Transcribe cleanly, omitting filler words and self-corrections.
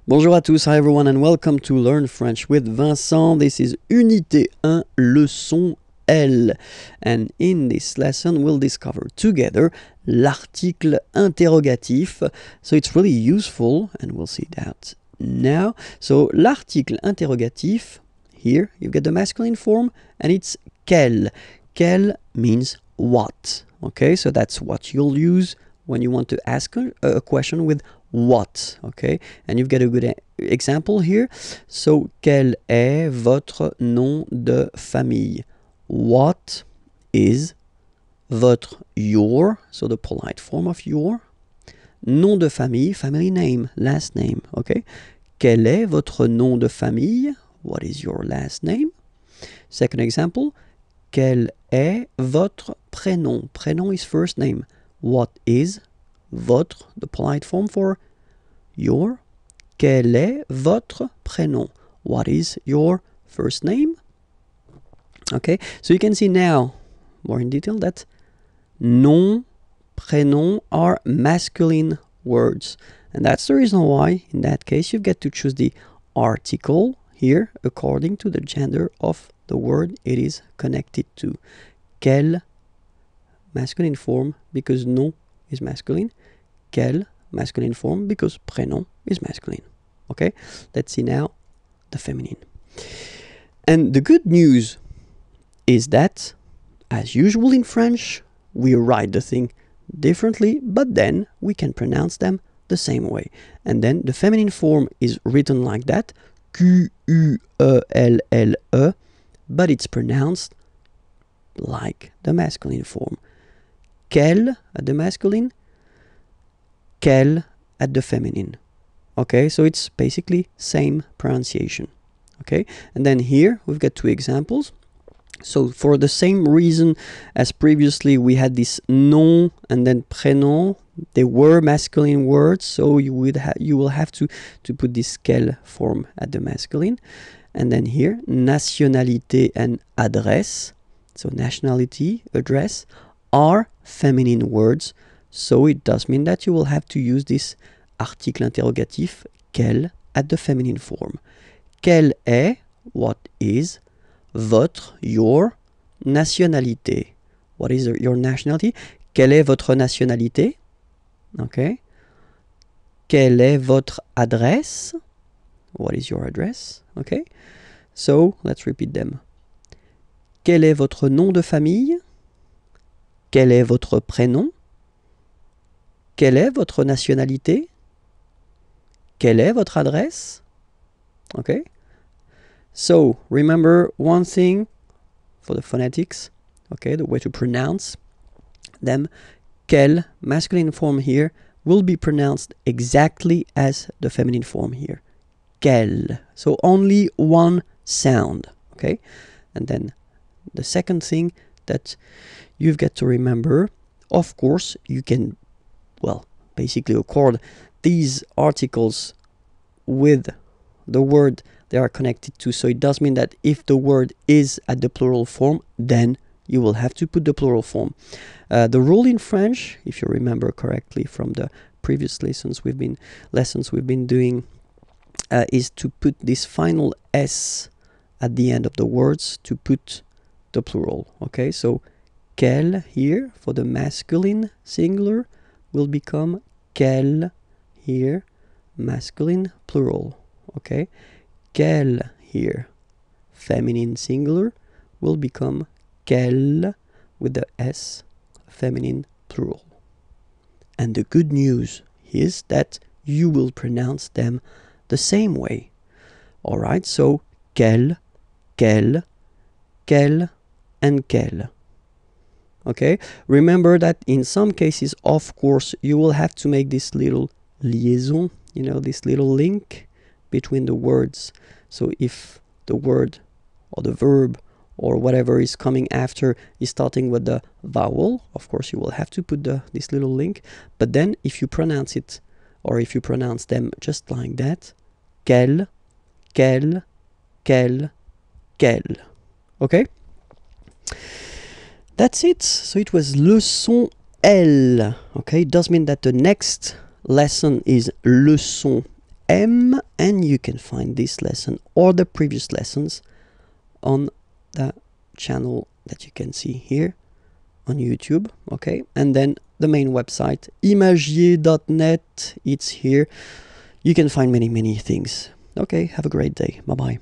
Bonjour à tous, hi everyone and welcome to Learn French with Vincent. This is Unité 1, leçon L. And in this lesson we'll discover together l'article interrogatif. So it's really useful and we'll see that now. So l'article interrogatif, here you've got the masculine form and it's quel. Quel means what. Okay, so that's what you'll use when you want to ask a question with what, okay? And you've got a good example here. So, quel est votre nom de famille? What is your, so the polite form of your, nom de famille, family name, last name, okay? Quel est votre nom de famille? What is your last name? Second example, quel est votre prénom? Prénom is first name. What is votre, the polite form for your? Quel est votre prénom? What is your first name? Okay, so you can see now, more in detail, that nom, prénom are masculine words. And that's the reason why, in that case, you get to choose the article here according to the gender of the word it is connected to. Quel, masculine form, because nom is masculine. Quel, masculine form, because prénom is masculine. Okay, let's see now the feminine. And the good news is that, as usual in French, we write the thing differently, but then we can pronounce them the same way. And then the feminine form is written like that, Q-U-E-L-L-E, but it's pronounced like the masculine form. Quel at the masculine, quel at the feminine. Okay, so it's basically same pronunciation. Okay, and then here we've got two examples. So for the same reason as previously, we had this nom and then prénom. They were masculine words, so you will have to put this quel form at the masculine. And then here, nationalité and adresse. So nationality, address, are feminine words. So it does mean that you will have to use this article interrogatif, quel, at the feminine form. Quelle est, what is, votre, your, nationalité. What is your nationality? Quelle est votre nationalité? Okay. Quelle est votre adresse? What is your address? Okay. So let's repeat them. Quel est votre nom de famille? Quel est votre prénom? Quelle est votre nationalité? Quelle est votre adresse? Okay. So remember one thing for the phonetics, okay, the way to pronounce them. Quel, masculine form here, will be pronounced exactly as the feminine form here. Quel. So only one sound, okay? And then the second thing that you've got to remember, of course, you can, well, basically accord these articles with the word they are connected to. So it does mean that if the word is at the plural form, then you will have to put the plural form. The rule in French, if you remember correctly from the previous lessons we've been doing, is to put this final S at the end of the words to put the plural. Okay, so quel here for the masculine singular will become quel here, masculine plural. Okay, quel here, feminine singular, will become quelle with the S, feminine plural. And the good news is that you will pronounce them the same way. Alright, so quel, quel, quel, and quel. Okay, remember that in some cases, of course, you will have to make this little liaison, you know, this little link between the words. So if the word or the verb or whatever is coming after is starting with the vowel, of course you will have to put this little link. But then if you pronounce it, or if you pronounce them just like that, quel, quel, quel, quel. Okay? That's it. So it was leçon L. Okay, it does mean that the next lesson is leçon M, and you can find this lesson or the previous lessons on the channel that you can see here on YouTube, okay? And then the main website, imagier.net, it's here. You can find many things. Okay, have a great day. Bye-bye.